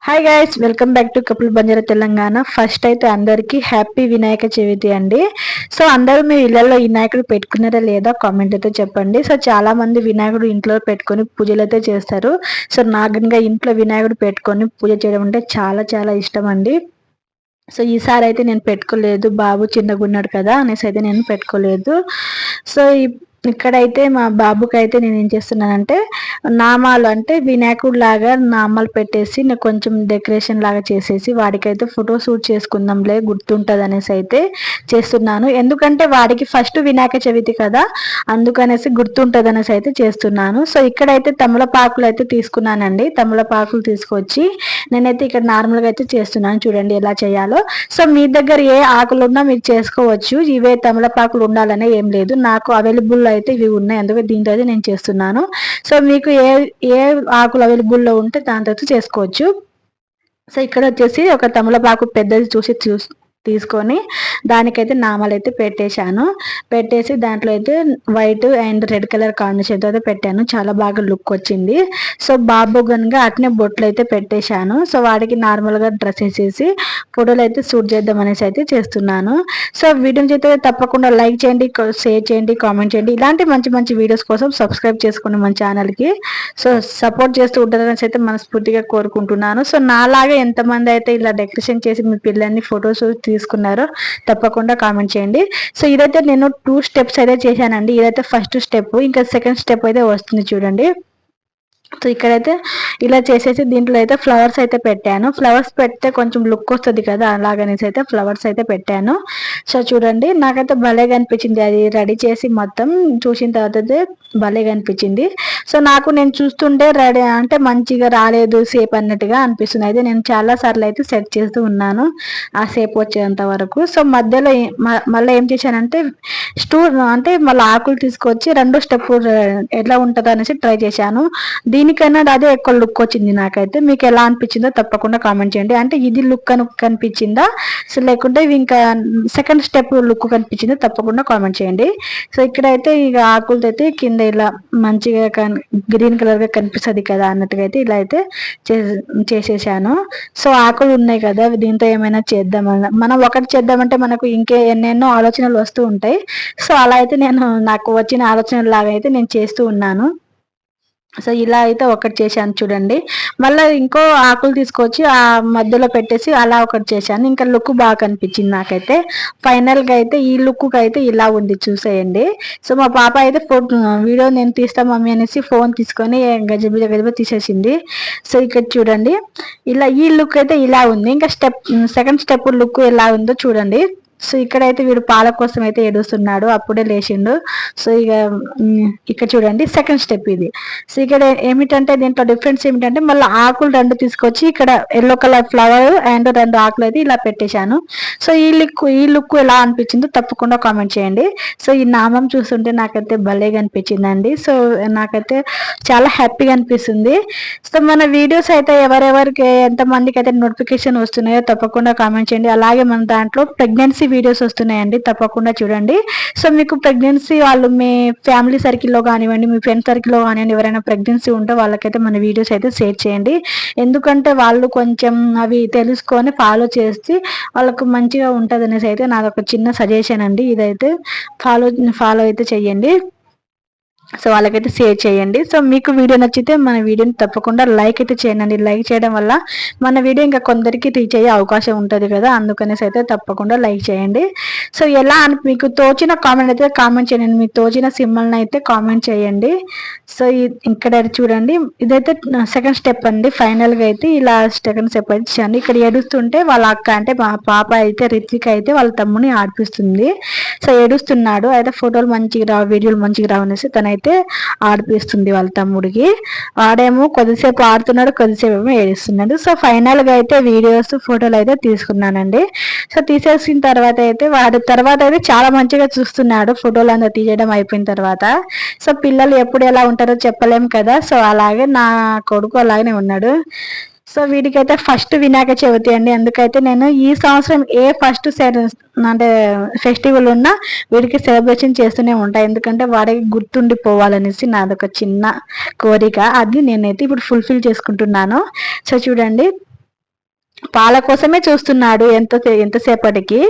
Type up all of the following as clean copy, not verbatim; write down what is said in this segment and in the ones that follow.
Hi guys, welcome back to couple Banjara Telangana. First అయితే అందరికీ happy Vinayaka Chavithi అండి. సో అందరూ మీ ఇళ్లలో వినాయకుడు పెట్టుకున్నారా లేదా కామెంట్ అయితే చెప్పండి. సో చాలా మంది వినాయకుడు ఇంట్లో పెట్టుకొని పూజలు అయితే చేస్తారు. సో నాకు ఇంట్లో వినాయకుడు పెట్టుకొని పూజ చేయడం అంటే చాలా చాలా ఇష్టం అండి. సో ఈసారి అయితే నేను పెట్టుకోలేదు, బాబు చిన్నగా ఉన్నాడు కదా అనేసి అయితే నేను పెట్టుకోలేదు. సో ఇక్కడైతే మా బాబుకి అయితే నేను ఏం చేస్తున్నానంటే నామాలు అంటే వినాయకుడు లాగా నామాలు పెట్టేసి నేను కొంచెం డెకరేషన్ లాగా చేసేసి వాడికైతే ఫోటో షూట్ చేసుకుందాంలే గుర్తుంటుంది అనేసి అయితే చేస్తున్నాను. ఎందుకంటే వాడికి ఫస్ట్ వినాయక చవితి కదా, అందుకనేసి గుర్తుంటుంది అనేసి అయితే చేస్తున్నాను. సో ఇక్కడైతే తమలపాకులు అయితే తీసుకున్నానండి. తమలపాకులు తీసుకొచ్చి నేనైతే ఇక్కడ నార్మల్గా అయితే చేస్తున్నాను. చూడండి ఎలా చేయాలో. సో మీ దగ్గర ఏ ఆకులు ఉన్నా మీరు చేసుకోవచ్చు. ఇవే తమలపాకులు ఉండాలనే ఏం లేదు, నాకు అవైలబుల్ అయితే ఇవి ఉన్నాయి, అందుకే దీంతో అయితే నేను చేస్తున్నాను. సో మీకు ఏ ఏ ఆకులు అవైలబుల్లో ఉంటే దాంతో చేసుకోవచ్చు. సో ఇక్కడ వచ్చేసి ఒక తమలపాకు పెద్దది చూసి తీసుకొని దానికైతే నామాలు అయితే పెట్టేసి దాంట్లో అయితే white and red colour combination అయితే పెట్టాను. చాలా బాగా లుక్ వచ్చింది. సో బాబు కనుక అట్నే బొట్లు అయితే పెట్టేశాను. సో వాడికి నార్మల్గా డ్రెస్ వేసేసి ఫోటోలు అయితే షూట్ చేద్దాం అనేసి అయితే చేస్తున్నాను. సో వీడియోని అయితే తప్పకుండా లైక్ చేయండి, షేర్ చేయండి, కామెంట్ చేయండి. ఇలాంటి మంచి మంచి వీడియోస్ కోసం సబ్స్క్రైబ్ చేసుకోండి మన ఛానల్కి. సో సపోర్ట్ చేస్తూ ఉంటారనేసి అయితే మనస్ఫూర్తిగా కోరుకుంటున్నాను. సో నాలాగా ఎంతమంది అయితే ఇలా డెకరేషన్ చేసి మీ పిల్లల్ని ఫొటోస్ తీసుకున్నారో తప్పకుండా కామెంట్ చేయండి. సో ఇదైతే నేను 2 స్టెప్స్ అయితే చేశానండి. ఇదైతే ఫస్ట్ స్టెప్, ఇంకా సెకండ్ స్టెప్ అయితే వస్తుంది చూడండి. సో ఇక్కడైతే ఇలా చేసేసి దీంట్లో అయితే ఫ్లవర్స్ అయితే పెట్టాను. ఫ్లవర్స్ పెడితే కొంచెం లుక్ వస్తుంది కదా, అలాగనేసి అయితే ఫ్లవర్స్ అయితే పెట్టాను. సో చూడండి నాకైతే భలేగా అనిపించింది. అది రెడీ చేసి మొత్తం చూసిన తర్వాత అయితే భలేగా అనిపించింది. సో నేను చూస్తుంటే రెడీ అంటే మంచిగా రాలేదు సేప్ అన్నట్టుగా అనిపిస్తుంది. అయితే నేను చాలా సార్లు అయితే సెట్ చేస్తూ ఉన్నాను ఆ సేప్ వచ్చేంత వరకు. సో మధ్యలో మళ్ళీ ఏం చేశానంటే అంటే మళ్ళీ ఆకులు తీసుకొచ్చి రెండో స్టెప్ ఎట్లా ఉంటుందో అనేసి ట్రై చేశాను. దీనికన్నా అదే ఎక్కువ లుక్ వచ్చింది నాకైతే. మీకు ఎలా అనిపించిందో తప్పకుండా కామెంట్ చేయండి. అంటే ఇది లుక్ కనిపించిందా, సో లేకుంటే ఇంకా సెకండ్ స్టెప్ లుక్ కనిపించిందో తప్పకుండా కామెంట్ చేయండి. సో ఇక్కడైతే ఇక ఆకులతో అయితే కింద ఇలా మంచిగా గ్రీన్ కలర్ గా కనిపిస్తుంది కదా అన్నట్టుగా అయితే ఇలా అయితే చేసేసాను. సో ఆకులు ఉన్నాయి కదా, దీంతో ఏమైనా చేద్దామన్నా, మనం ఒకటి చేద్దామంటే మనకు ఇంకే ఎన్నెన్నో ఆలోచనలు వస్తూ ఉంటాయి. సో అలా అయితే నాకు వచ్చిన ఆలోచనల లాగా అయితే నేను చేస్తూ ఉన్నాను. సో ఇలా అయితే ఒకటి చేశాను చూడండి. మళ్ళీ ఇంకో ఆకులు తీసుకొచ్చి ఆ మధ్యలో పెట్టేసి అలా ఒకటి చేశాను. ఇంకా లుక్ బాగా కనిపించింది నాకైతే. ఫైనల్గా అయితే ఈ లుక్కి అయితే ఇలా ఉంది చూసేయండి. సో మా పాప అయితే వీడియో నేను తీస్తా మమ్మీ అనేసి ఫోన్ తీసుకొని గజబిజ తీసేసింది. సో ఇక్కడ చూడండి ఇలా ఈ లుక్ అయితే ఇలా ఉంది. ఇంకా సెకండ్ స్టెప్ లుక్ ఎలా ఉందో చూడండి. సో ఇక్కడైతే వీడు పాల కోసం అయితే ఏడుస్తున్నాడు, అప్పుడే లేచిండు. సో ఇక్కడ చూడండి సెకండ్ స్టెప్ ఇది. సో ఇక్కడ ఏమిటంటే దీంట్లో డిఫరెన్స్ ఏమిటంటే మళ్ళీ ఆకులు 2 తీసుకొచ్చి ఇక్కడ ఎల్లో కలర్ ఫ్లవర్ అండ్ 2 ఆకులు అయితే ఇలా పెట్టేశాను. సో ఈ లుక్ ఎలా అనిపించిందో తప్పకుండా కామెంట్ చేయండి. సో ఈ నామం చూస్తుంటే నాకైతే భలేగా అనిపించిందండి. సో నాకైతే చాలా హ్యాపీగా అనిపిస్తుంది. సో మన వీడియోస్ అయితే ఎవరెవరికి ఎంతమందికి అయితే నోటిఫికేషన్ వస్తున్నాయో తప్పకుండా కామెంట్ చేయండి. అలాగే మన దాంట్లో ప్రెగ్నెన్సీ వీడియోస్ వస్తున్నాయండి, తప్పకుండా చూడండి. సో మీకు ప్రెగ్నెన్సీ వాళ్ళు మీ ఫ్యామిలీ సర్కిల్లో కానివ్వండి, మీ ఫ్రెండ్ సర్కిల్లో కానివ్వండి, ఎవరైనా ప్రెగ్నెన్సీ ఉంటే వాళ్ళకైతే మన వీడియోస్ అయితే షేర్ చేయండి. ఎందుకంటే వాళ్ళు కొంచెం అవి తెలుసుకొని ఫాలో చేస్తే వాళ్ళకు మంచిగా ఉంటుంది అనేసి అయితే నాది ఒక చిన్న సజెషన్ అండి. ఇదైతే ఫాలో అయితే చెయ్యండి. సో వాళ్ళకైతే షేర్ చేయండి. సో మీకు వీడియో నచ్చితే మన వీడియోని తప్పకుండా లైక్ అయితే చేయండి. లైక్ చేయడం వల్ల మన వీడియో ఇంకా కొందరికి రీచ్ అయ్యే అవకాశం ఉంటుంది కదా, అందుకనేసి అయితే తప్పకుండా లైక్ చేయండి. సో ఎలా మీకు తోచిన కామెంట్ అయితే కామెంట్ చేయండి. మీకు తోచిన సింబల్ని అయితే కామెంట్ చేయండి. సో ఇక్కడ చూడండి ఇదైతే సెకండ్ స్టెప్ అండి. ఫైనల్గా అయితే ఇలా సెకండ్ స్టెప్ అయితే చేయండి. ఇక్కడ ఏడుస్తుంటే వాళ్ళ అక్క అంటే మా పాప అయితే రిత్విక అయితే వాళ్ళ తమ్ముని ఆడిపిస్తుంది. సో ఏడుస్తున్నాడు అయితే ఫోటోలు మంచిగా రావు, వీడియోలు మంచిగా రావు అనేసి తనైతే ఆడిపిస్తుంది వాళ్ళ తమ్ముడికి. ఆడేమో కొద్దిసేపు ఆడుతున్నాడు, కొద్దిసేపు ఏమో ఏడుస్తున్నాడు. సో ఫైనల్గా అయితే వీడియోస్ ఫోటోలు అయితే తీసుకున్నానండి. సో తీసేసిన తర్వాత అయితే చాలా మంచిగా చూస్తున్నాడు ఫోటోలు అంతా తీయడం అయిపోయిన తర్వాత. సో పిల్లలు ఎప్పుడు ఎలా ఉంటారో చెప్పలేము కదా, సో అలాగే నా కొడుకు అలాగనే ఉన్నాడు. సో వీడికైతే ఫస్ట్ వినాయక చవితి అండి. అందుకైతే నేను ఈ సంవత్సరం ఫస్ట్ అంటే ఫెస్టివల్ ఉన్నా వీడికి సెలబ్రేషన్ చేస్తూనే ఉంటాయి. ఎందుకంటే వాడికి గుర్తుండిపోవాలనేసి నాదొక చిన్న కోరిక, అది నేనైతే ఇప్పుడు ఫుల్ఫిల్ చేసుకుంటున్నాను. సో చూడండి పాల కోసమే చూస్తున్నాడు ఎంతసేపటికి.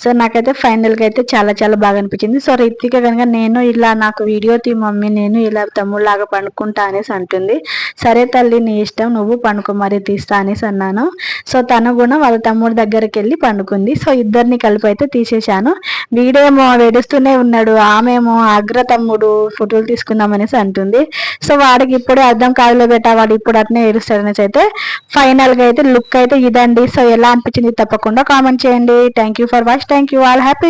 సో నాకైతే ఫైనల్గా అయితే చాలా చాలా బాగా అనిపించింది. సో రిత్విక కనుక నేను ఇలా నాకు వీడియో తీ మమ్మీ, నేను ఇలా తమ్ముళ్ళలాగా పండుకుంటా అనేసి అంటుంది. సరే తల్లి నీ ఇష్టం, నువ్వు పండుకో మరి తీస్తా అనేసి అన్నాను. సో తను కూడా వాళ్ళ తమ్ముడి దగ్గరికి వెళ్ళి పండుకుంది. సో ఇద్దరిని కలిపి అయితే తీసేశాను. వీడేమో ఏడుస్తూనే ఉన్నాడు, ఆమెమో అగ్ర తమ్ముడు ఫోటోలు తీసుకుందాం అనేసి అంటుంది. సో వాడికి ఇప్పుడే అర్థం కాదులో బెట్టా, వాడు ఇప్పుడు అట్నే ఏడుస్తాడనేసి అయితే ఫైనల్గా అయితే లుక్ అయితే ఇదండి. సో ఎలా అనిపించింది తప్పకుండా కామెంట్ చేయండి. Thank you for watch. Thank you all. Happy